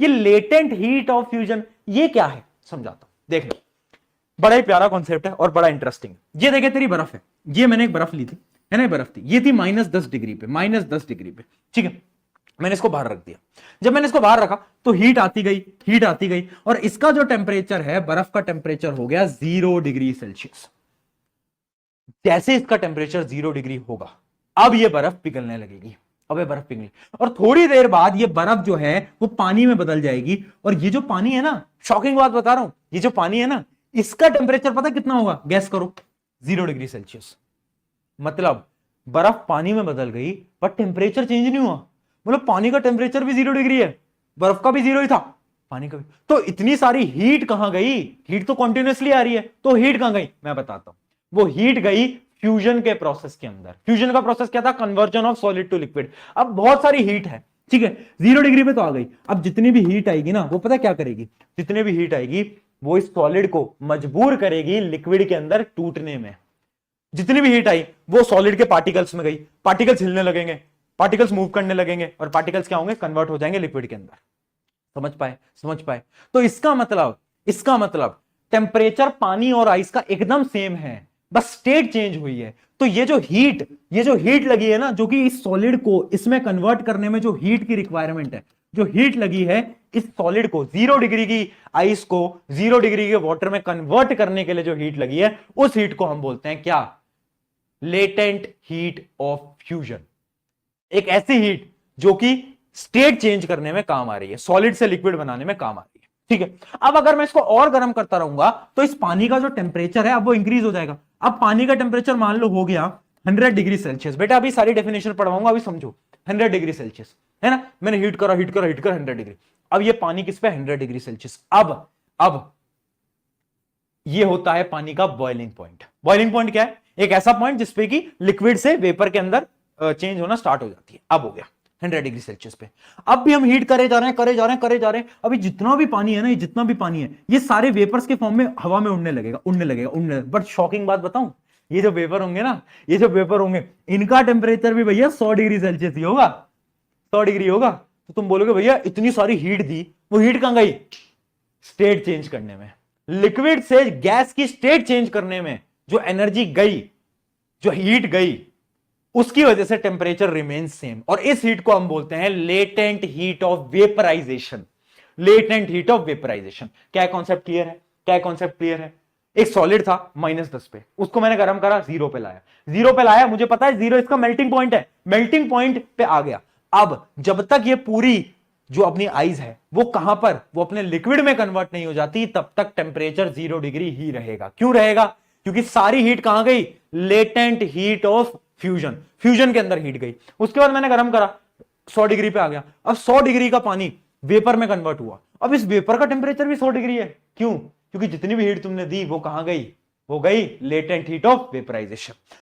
ये latent heat of fusion ये क्या है समझाता हूं, देख लो। बड़ा ही प्यारा कॉन्सेप्ट है और बड़ा इंटरेस्टिंग है। ये देखे तेरी बर्फ है, ये मैंने एक बर्फ ली थी, है ना, बर्फ थी, ये थी -10 डिग्री पे, -10 डिग्री पे, ठीक है। मैंने इसको बाहर रख दिया। जब मैंने इसको बाहर रखा तो हीट आती गई, हीट आती गई, और इसका जो टेम्परेचर है, बर्फ का टेम्परेचर हो गया 0 डिग्री सेल्सियस। जैसे इसका टेम्परेचर 0 डिग्री होगा, अब ये बर्फ पिघलने लगेगी। अब ये बर्फ पिघली और थोड़ी देर बाद ये बर्फ जो है वो पानी में बदल जाएगी। और ये जो पानी है ना, शॉकिंग बात बता रहा हूं, ये जो पानी है ना, इसका टेम्परेचर पता कितना होगा, गैस करो, 0 डिग्री सेल्सियस। मतलब बर्फ पानी में बदल गई पर टेम्परेचर चेंज नहीं हुआ। मतलब पानी का टेम्परेचर भी 0 डिग्री है, बर्फ का भी 0 ही था, पानी का भी। तो इतनी सारी हीट कहां गई, हीट तो कॉन्टिन्यूसली आ रही है, तो हीट कहां गई मैं बताता हूं। वो हीट गई फ्यूजन के प्रोसेस के अंदर। फ्यूजन का प्रोसेस क्या था, conversion of solid to liquid. अब बहुत सारी हीट है, ठीक है, 0 डिग्री पे तो आ गई। अब जितनी भी हीट आएगी ना, वो पता क्या करेगी, जितनी भी हीट आएगी वो इस सॉलिड को मजबूर करेगी लिक्विड के अंदर टूटने में। जितनी भी हीट आई वो सॉलिड के पार्टिकल्स में गई, पार्टिकल्स हिलने लगेंगे, पार्टिकल्स मूव करने लगेंगे, और पार्टिकल्स क्या होंगे, कन्वर्ट हो जाएंगे लिक्विड के अंदर। समझ पाए, समझ पाए। तो इसका मतलब टेम्परेचर पानी और आइस का एकदम सेम है, बस स्टेट चेंज हुई है। तो ये जो हीट लगी है ना, जो कि इस सॉलिड को इसमें कन्वर्ट करने में जो हीट की रिक्वायरमेंट है, जो हीट लगी है इस सॉलिड को 0 डिग्री की आइस को 0 डिग्री के वाटर में कन्वर्ट करने के लिए, जो हीट लगी है उस हीट को हम बोलते हैं क्या, लेटेंट हीट ऑफ फ्यूजन। एक ऐसी हीट जो कि स्टेट चेंज करने में काम आ रही है, सॉलिड से लिक्विड बनाने में काम आ रही है, ठीक है। अब अगर मैं इसको और गर्म करता रहूंगा तो इस पानी का जो टेम्परेचर है अब वो इंक्रीज हो जाएगा। अब पानी का टेम्परेचर मान लो हो गया 100 डिग्री सेल्सियस। बेटा अभी सारी डेफिनेशन पढ़वाऊंगा, अभी समझो। 100 डिग्री सेल्सियस है ना, मैंने हीट करा 100 डिग्री। अब ये पानी किस पे, 100 डिग्री सेल्सियस। अब ये होता है पानी का बॉइलिंग पॉइंट। बॉइलिंग पॉइंट क्या है, एक ऐसा पॉइंट जिसपे कि लिक्विड से वेपर के अंदर चेंज होना स्टार्ट हो जाती है। अब हो गया 100 डिग्री सेल्सियस पे। अब भी हम हीट करे जा रहे हैं। अभी जितना भी पानी है ना, ये जितना भी पानी है, ये सारे वेपर्स के फॉर्म में हवा में उड़ने लगेगा। बट शॉकिंग बात बताऊं, ये जो वेपर होंगे ना, इनका टेम्परेचर भी भैया 100 डिग्री सेल्सियस ही होगा, 100 डिग्री होगा। तो तुम बोलोगे भैया इतनी सारी हीट दी, वो हीट कहां गई, स्टेट चेंज करने में, लिक्विड से गैस की स्टेट चेंज करने में जो एनर्जी गई, जो हीट गई, उसकी वजह से टेम्परेचर रिमेन्स सेम। और इस हीट को हम बोलते हैं latent heat of vaporisation. Latent heat of vaporisation. क्या कॉन्सेप्ट क्लियर है? एक सॉलिड था -10 पे, उसको मैंने गर्म करा, 0 पे लाया, मुझे पता है 0 इसका मेल्टिंग पॉइंट है, मेल्टिंग पॉइंट पे आ गया। अब जब तक ये पूरी जो अपनी आइस है वो कहां पर, वो अपने लिक्विड में कन्वर्ट नहीं हो जाती, तब तक टेम्परेचर 0 डिग्री ही रहेगा। क्यों रहेगा, क्योंकि सारी हीट कहां गई, लेटेंट हीट ऑफ फ्यूजन के अंदर हीट गई। उसके बाद मैंने गर्म करा, 100 डिग्री पे आ गया। अब 100 डिग्री का पानी वेपर में कन्वर्ट हुआ। अब इस वेपर का टेम्परेचर भी 100 डिग्री है। क्यों, क्योंकि जितनी भी हीट तुमने दी वो कहां गई, वो गई लेटेंट हीट ऑफ वेपराइजेशन।